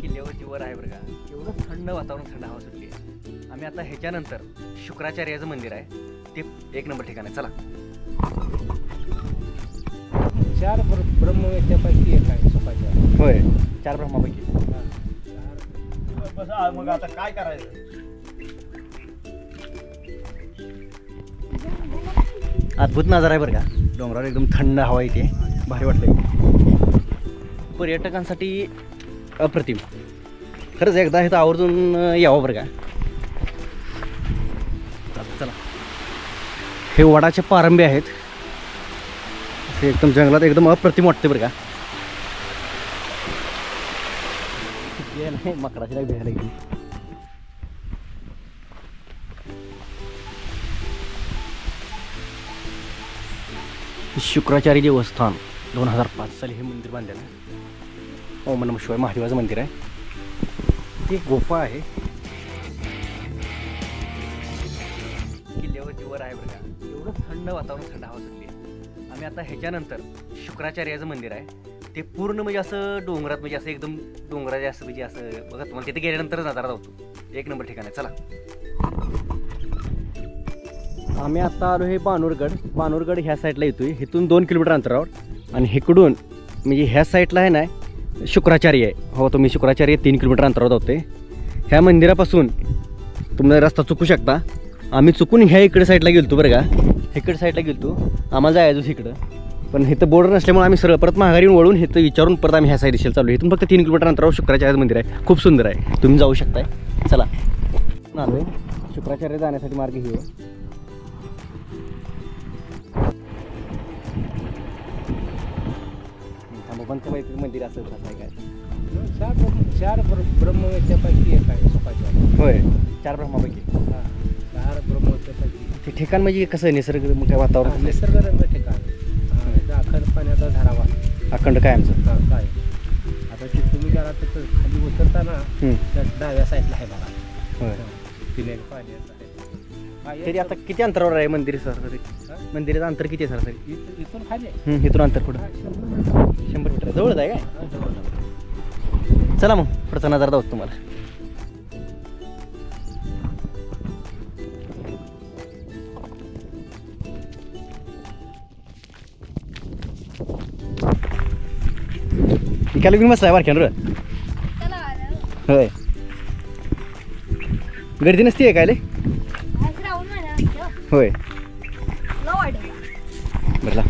किल्ल्यावरची वर आहे बरं का, एवढं थंड वातावरण, थंड हवा सुटली आहे. आम्ही आता ह्याच्यानंतर शुक्राचार्याचं मंदिर आहे, ते एक नंबर ठिकाण आहे. चला. 4 ब्रह्मवेत्यापैकी एक आहे सुखाचार्य. होय, 4 ब्रह्मापैकी. मग आता काय करायचं? अद्भुत नजारा आहे बरं का, डोंगरावर एकदम थंड हवा येते, भारी वाटतंय. पर्यटकांसाठी अप्रतिम. खरंच एकदा इथं आवर्जून यावं बरं का. चला. हे वडाचे पारंबे आहेत, असे एकदम जंगलात एकदम अप्रतिम वाटते बरं का. नाही मकराची लाग भ्यायला गेली. शुक्राचार्य देवस्थान 2005 साली हे मंदिर बांधलेलं आहे. ओम नमः शिवाय महादेवाचं मंदिर आहे. ती गुफा आहे, किल्ल्यावरची वर आहे बरं का, एवढं थंड वातावरण, थंड हवा सुटली आहे. आम्ही आता ह्याच्यानंतर शुक्राचार्याचं मंदिर आहे, ते पूर्ण म्हणजे असं डोंगरात, म्हणजे असं एकदम डोंगराचे असं म्हणजे असं बघा, तुम्हाला तिथे गेल्यानंतरच नजारा होतो. एक नंबर ठिकाण आहे. चला. आम्ही आता आलो हे बानूरगड ह्या साईडला येतोय, इथून 2 किलोमीटर अंतरावर. आणि इकडून म्हणजे ह्या साईडला आहे ना शुक्राचार्य आहे. हो, तुम्ही शुक्राचार्य 3 किलोमीटर अंतरावर होते. ह्या मंदिरापासून तुम्ही रस्ता चुकू शकता. आम्ही चुकून ह्या इकडे साईडला गेलतो बरं का, इकडे साईडला गेलतो, आम्हाला जायचं इकडं, पण इथं बोर्डर नसल्यामुळे आम्ही सरळ परत माघारी वळून इथं विचारून परत आम्ही ह्या साईड दिशेला चालू. इथून फक्त 3 किलोमीटर अंतरावर शुक्राचार्य मंदिर आहे, खूप सुंदर आहे, तुम्ही जाऊ शकताय. चला. आलोय शुक्राचार्य जाण्यासाठी मार्ग ही आहे. मंदिर असं काय 4 ब्रह्मवेत्यापैकी एक आहे सुखाचार्य. होय, 4 ब्रह्मापैकी. 4 ब्रह्मवेत्यापैकी. ते ठिकाण म्हणजे कसं निसर्ग काय वातावरण, निसर्गरम्य ठिकाण. अखंड पाण्याचा धरावा, अखंड काय आमचं. काय आता ते तुम्ही जरा त्याचं खाली उतरताना त्या डाव्या साईडला आहे बघा. होय, पिण्याचं पाण्याचं आहे. तरी आता किती अंतरावर आहे मंदिर सरासरी? मंदिराचं अंतर किती आहे सरासरी? इथून खाली आहे. इथून अंतर कुठं? 100 मीटर. जवळच आहे काय? चला मग पुढचा नजारा दाखवतो तुम्हाला. इकायला घेऊन बसलाय बारक्यान र. होय, गर्दी नसती आहे काय? होय, बरला.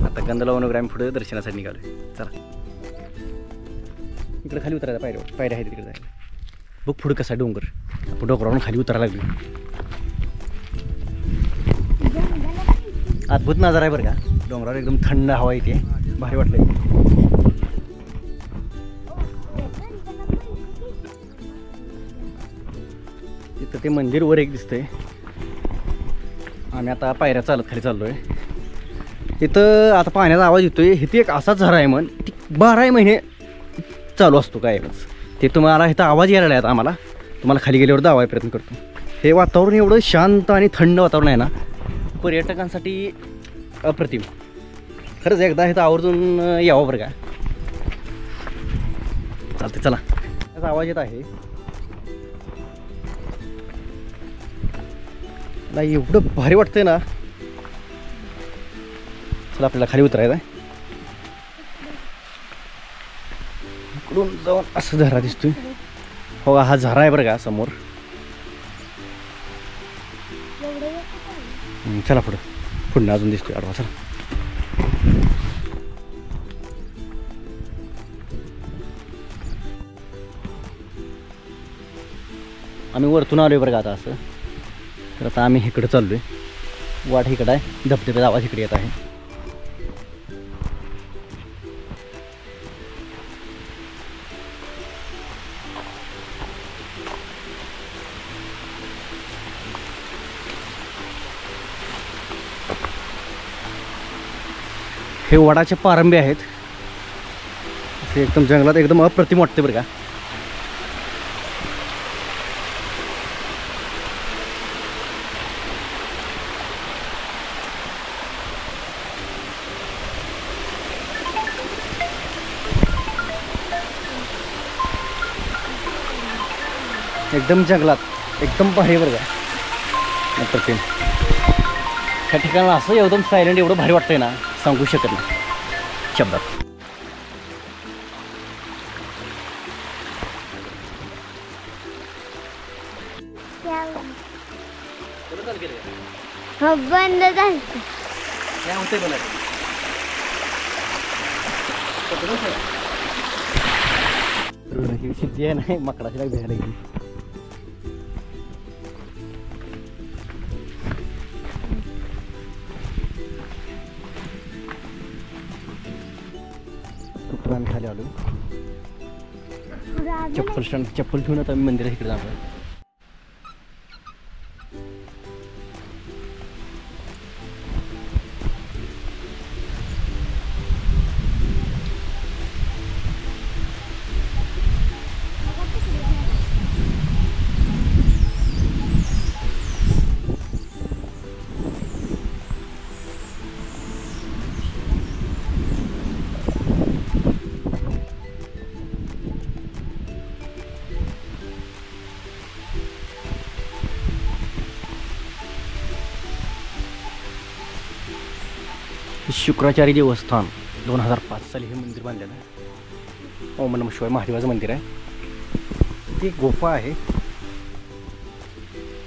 आता गंधला वनोग्राम आम्ही पुढे दर्शनासाठी निघालोय. चला. इकडे खाली उतरायला पायऱ्या आहेत तिकडे जायला. बघ पुढे कसा डोंगर, आपण डोंगरावरून खाली उतरायला लागलो. अद्भुत नजारा आहे बरं का, डोंगरावर एकदम थंड हवा येते, भारी वाटलंय. तिथं ते मंदिर वर एक दिसतंय. आम्ही आता पायऱ्या चालत खाली चाललोय. तिथं आता पाण्याचा आवाज येतोय. इथे एक असा झरा आहे, म्हण ती 12 महिने चालू असतो कायमच. ते तुम्हाला इथं आवाज यायला लागला. आम्हाला तुम्हाला खाली गेल्यावर दावायचा प्रयत्न करतो. हे वातावरण एवढं शांत आणि थंड वातावरण आहे ना, पर्यटकांसाठी अप्रतिम. खरंच एकदा इथं आवर्जून यावं बरं का. चालते. चला. त्याचा आवाज येत आहे. नाही एवढं भारी वाटतंय ना. चला आपल्याला खाली उतरायचं आहे. इकडून जाऊन असं झरा दिसतोय. हो, हा झरा आहे बरं का समोर. चला पुढं अजून दिसतोय आडवा. चला. आम्ही वरतून आलोय बरं का आता असं. तर आता आम्ही इकडं चाललोय. वाट इकडं आहे, धबधब्याचा आवाज इकडे येत आहे. हे वडाचे पारंबे आहेत. हे एकदम जंगलात एकदम अप्रतिम वाटते बरं का. एकदम जंगलात एकदम भारी बरं का. अप्रतिम. ह्या ठिकाणी असं एकदम सायलेंट एवढं भारी वाटतंय ना, सांगू शकत नाही शब्दात. बंद झालं. काय होतंय मला ही सिद्धी आहे नाही मकडाची लाग भ्यायला गेली. आम्ही खाली आलो. चप्पल ठेवून आता आम्ही मंदिरात इकडे जाणार. शुक्राचार्य देवस्थान 2005 साली हे मंदिर बांधलेलं आहे. ओम नमः शिवाय महादेवाचं मंदिर आहे. ती गुफा आहे.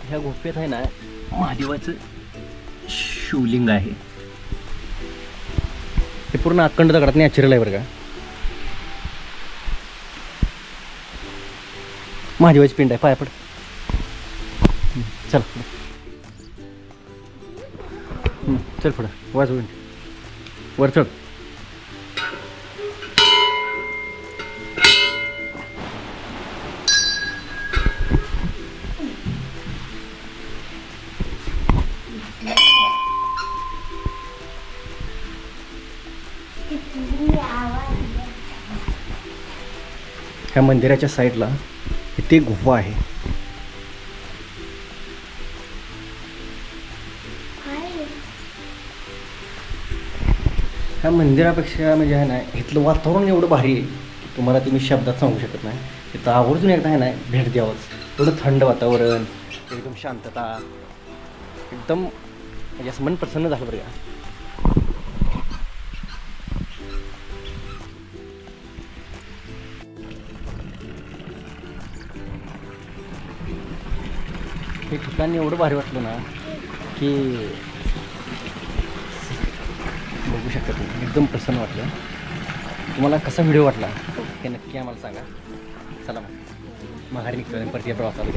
ह्या गुफेत आहे ना महादेवाचं शिवलिंग आहे. हे पूर्ण अखंड दगडात नॅचरल आहे बरं का. महादेवाची पिंड आहे. पाया पड. चल चल पुढं वाजवून वर चढ. ह्या मंदिराच्या साईडला इथे गुफा आहे. ह्या मंदिरापेक्षा म्हणजे आहे ना इथलं वातावरण एवढं भारी आहे की तुम्हाला ते मी शब्दात सांगू शकत नाही. इथं आवर्जून एकदा आहे ना भेट द्यावंच. एवढं थंड वातावरण, एकदम शांतता, एकदम म्हणजे असं मन प्रसन्न झालं बरं का. हे ठिकाण एवढं भारी वाटलं ना की बघू शकत नाही. एकदम प्रसन्न वाटलं. तुम्हाला कसा व्हिडिओ वाटला हे नक्की आम्हाला सांगा. चला मग माघारी निघतो परत या प्रवासाला.